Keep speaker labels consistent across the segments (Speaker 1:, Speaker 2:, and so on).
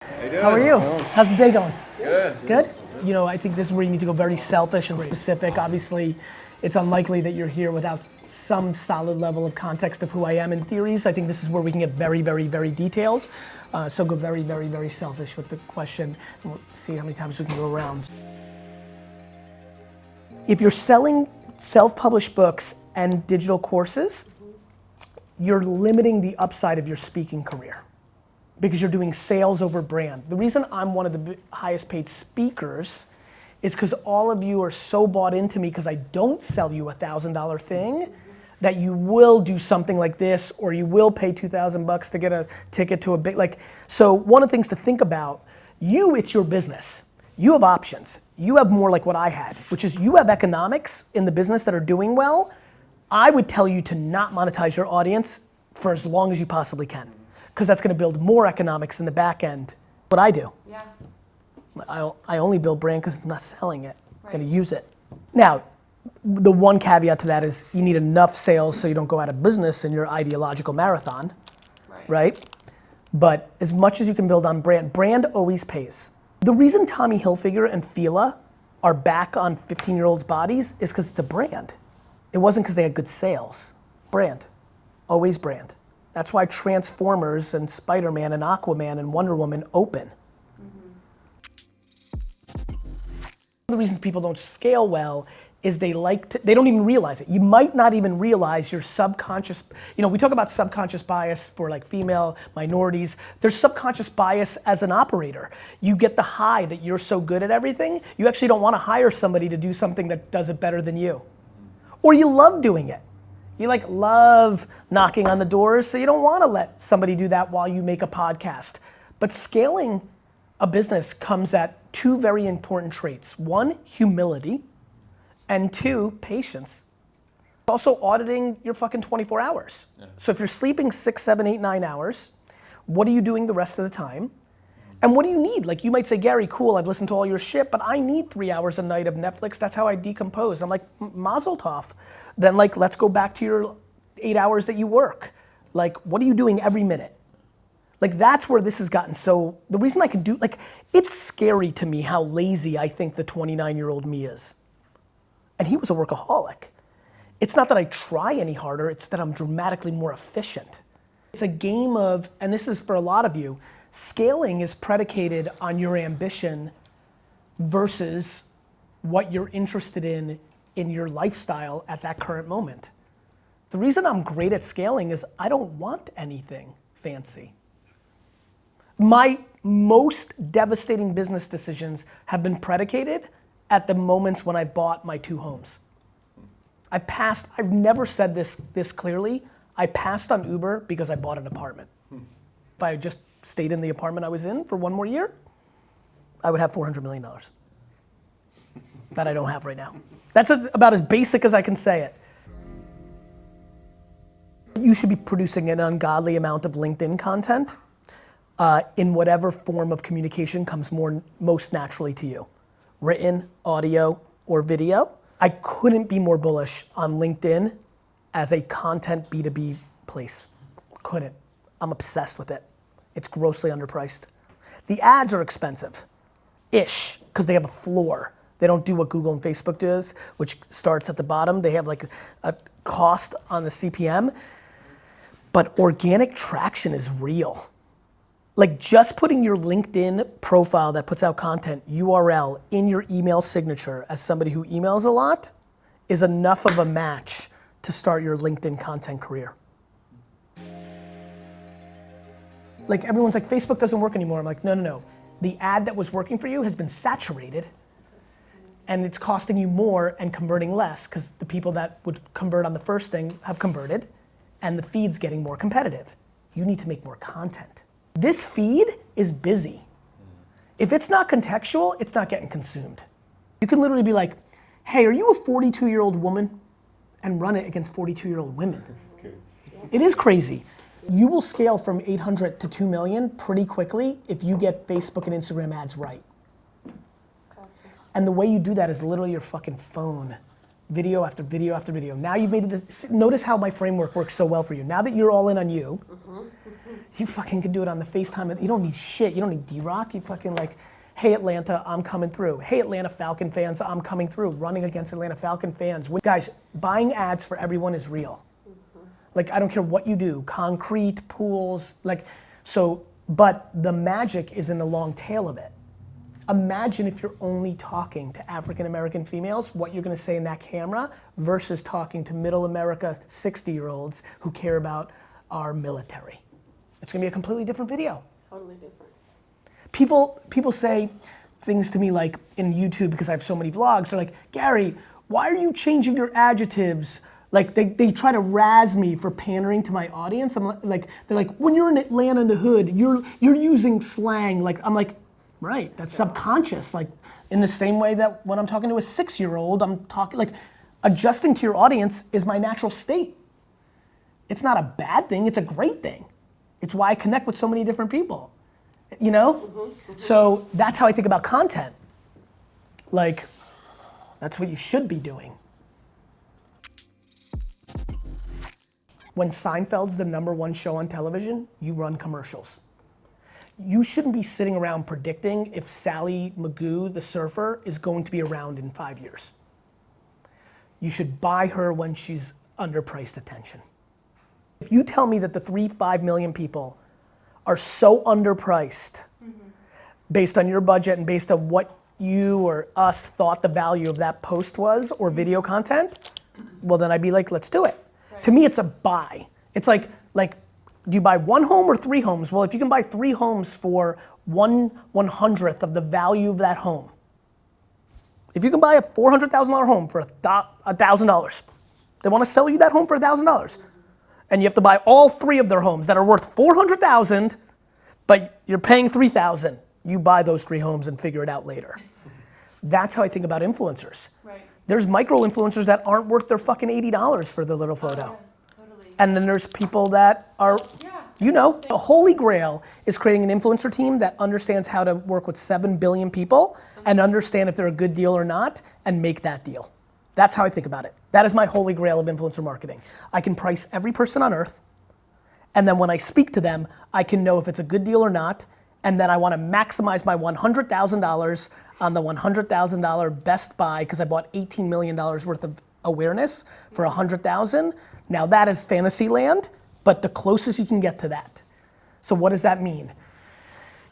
Speaker 1: How are you? How's the day going?
Speaker 2: Good.
Speaker 1: Good? You know, I think this is where you need to go very selfish and specific. Obviously, it's unlikely that you're here without some solid level of context of who I am in theories. I think this is where we can get very, very, very detailed. So go very, very, very selfish with the question. And we'll see how many times we can go around. If you're selling self-published books and digital courses, you're limiting the upside of your speaking career because you're doing sales over brand. The reason I'm one of the highest paid speakers is because all of you are so bought into me because I don't sell you $1,000 thing that you will do something like this or you will pay $2,000 to get a ticket to a big, so one of the things to think about, it's your business. You have options. You have more like what I had, which is you have economics in the business that are doing well. I would tell you to not monetize your audience for as long as you possibly can, because that's going to build more economics in the back end. What I do.
Speaker 3: Yeah.
Speaker 1: I only build brand because I'm not selling it. I'm going to use it. Now, the one caveat to that is you need enough sales so you don't go out of business in your ideological marathon, right? But as much as you can build on brand always pays. The reason Tommy Hilfiger and Fila are back on 15-year-olds' bodies is because it's a brand. It wasn't because they had good sales. Brand, always brand. That's why Transformers and Spider-Man and Aquaman and Wonder Woman open. One of the reasons people don't scale well is they don't even realize it. You might not even realize your subconscious, we talk about subconscious bias for like female minorities. There's subconscious bias as an operator. You get the high that you're so good at everything, you actually don't want to hire somebody to do something that does it better than you. Or you love doing it. You love knocking on the doors, so you don't want to let somebody do that while you make a podcast. But scaling a business comes at two very important traits. One, humility. And two, patience. Also auditing your fucking 24 hours. Yeah. So if you're sleeping 6, 7, 8, 9 hours, what are you doing the rest of the time? And what do you need? You might say, Gary, cool, I've listened to all your shit, but I need 3 hours a night of Netflix. That's how I decompose. I'm like, mazel tov. Then let's go back to your 8 hours that you work. What are you doing every minute? That's where this has gotten so, the reason I can do, it's scary to me how lazy I think the 29-year-old me is. And he was a workaholic. It's not that I try any harder, it's that I'm dramatically more efficient. It's a game of, and this is for a lot of you, scaling is predicated on your ambition versus what you're interested in your lifestyle at that current moment. The reason I'm great at scaling is I don't want anything fancy. My most devastating business decisions have been predicated at the moments when I bought my 2 homes. I've never said this clearly, I passed on Uber because I bought an apartment. If I just stayed in the apartment I was in for 1 more year, I would have $400 million that I don't have right now. That's about as basic as I can say it. You should be producing an ungodly amount of LinkedIn content in whatever form of communication comes most naturally to you. Written, audio, or video. I couldn't be more bullish on LinkedIn as a content B2B place. Couldn't. I'm obsessed with it. It's grossly underpriced. The ads are expensive-ish, because they have a floor. They don't do what Google and Facebook does, which starts at the bottom. They have a cost on the CPM. But organic traction is real. Just putting your LinkedIn profile that puts out content, URL, in your email signature as somebody who emails a lot is enough of a match to start your LinkedIn content career. Everyone's like, Facebook doesn't work anymore. I'm like, no. The ad that was working for you has been saturated and it's costing you more and converting less because the people that would convert on the first thing have converted and the feed's getting more competitive. You need to make more content. This feed is busy. If it's not contextual, it's not getting consumed. You can literally be like, hey, are you a 42-year-old woman? And run it against 42-year-old women. It is crazy. You will scale from 800 to 2 million pretty quickly if you get Facebook and Instagram ads right. And the way you do that is literally your fucking phone. Video after video after video. Now you've made it, notice how my framework works so well for you. Now that you're all in on you, you fucking can do it on the FaceTime. You don't need shit. You don't need D-Rock. You fucking like, hey Atlanta, I'm coming through. Hey Atlanta Falcon fans, I'm coming through. Running against Atlanta Falcon fans. Guys, buying ads for everyone is real. Like, I don't care what you do, concrete, pools, like, so, but the magic is in the long tail of it. Imagine if you're only talking to African American females, what you're gonna say in that camera versus talking to middle America 60-year-olds who care about our military. It's gonna be a completely different video.
Speaker 2: Totally different.
Speaker 1: People say things to me like in YouTube, because I have so many vlogs, they're like, Gary, why are you changing your adjectives? Like they try to razz me for pandering to my audience. I'm like, they're like, when you're in Atlanta in the hood, you're using slang. Like, I'm like, right, that's subconscious. Like, in the same way that when I'm talking to a 6-year-old, I'm talking, like, adjusting to your audience is my natural state. It's not a bad thing, it's a great thing. It's why I connect with so many different people, you know? So that's how I think about content. Like, that's what you should be doing. When Seinfeld's the #1 show on television, you run commercials. You shouldn't be sitting around predicting if Sally Magoo, the surfer, is going to be around in 5 years. You should buy her when she's underpriced attention. If you tell me that the 3-5 million people are so underpriced based on your budget and based on what you or us thought the value of that post was or video content, well then I'd be like, let's do it. Right. To me, it's a buy. It's like, do you buy 1 home or 3 homes? Well, if you can buy 3 homes for 1/100th of the value of that home, if you can buy a $400,000 home for $1,000, they want to sell you that home for $1,000, and you have to buy all 3 of their homes that are worth $400,000, but you're paying $3,000. You buy those 3 homes and figure it out later. That's how I think about influencers. Right. There's micro influencers that aren't worth their fucking $80 for their little photo. Oh, yeah, totally. And then there's people that are, you know, the holy grail is creating an influencer team that understands how to work with 7 billion people and understand if they're a good deal or not and make that deal. That's how I think about it. That is my holy grail of influencer marketing. I can price every person on earth, and then when I speak to them, I can know if it's a good deal or not, and then I want to maximize my $100,000 on the $100,000 best buy because I bought $18 million worth of awareness for $100,000. Now that is fantasy land, but the closest you can get to that. So what does that mean?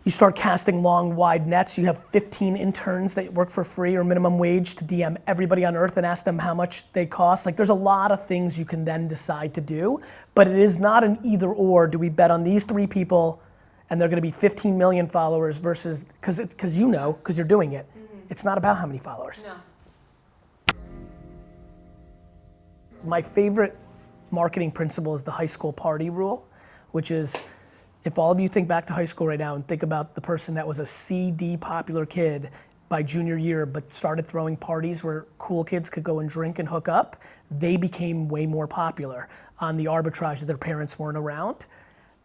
Speaker 1: You start casting long, wide nets. You have 15 interns that work for free or minimum wage to DM everybody on earth and ask them how much they cost. Like, there's a lot of things you can then decide to do, but it is not an either or. Do we bet on these 3 people and they're gonna be 15 million followers versus, because you know, because you're doing it. It's not about how many followers. No. My favorite marketing principle is the high school party rule, which is, if all of you think back to high school right now and think about the person that was a C/D popular kid by junior year but started throwing parties where cool kids could go and drink and hook up, they became way more popular on the arbitrage that their parents weren't around.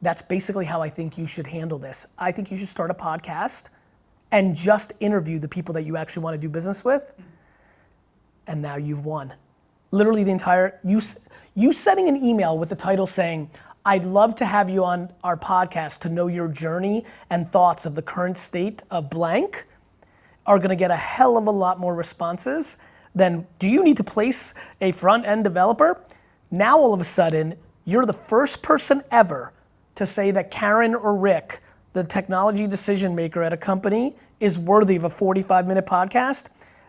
Speaker 1: That's basically how I think you should handle this. I think you should start a podcast and just interview the people that you actually want to do business with, and now you've won. Literally the entire, you sending an email with the title saying, I'd love to have you on our podcast to know your journey and thoughts of the current state of blank, are gonna get a hell of a lot more responses than, do you need to place a front-end developer? Now all of a sudden, you're the first person ever to say that Karen or Rick, the technology decision maker at a company, is worthy of a 45-minute podcast.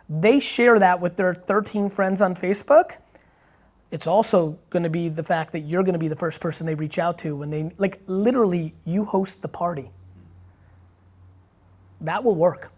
Speaker 1: They share that with their 13 friends on Facebook. It's also gonna be the fact that you're gonna be the first person they reach out to when they, like, literally, you host the party. That will work.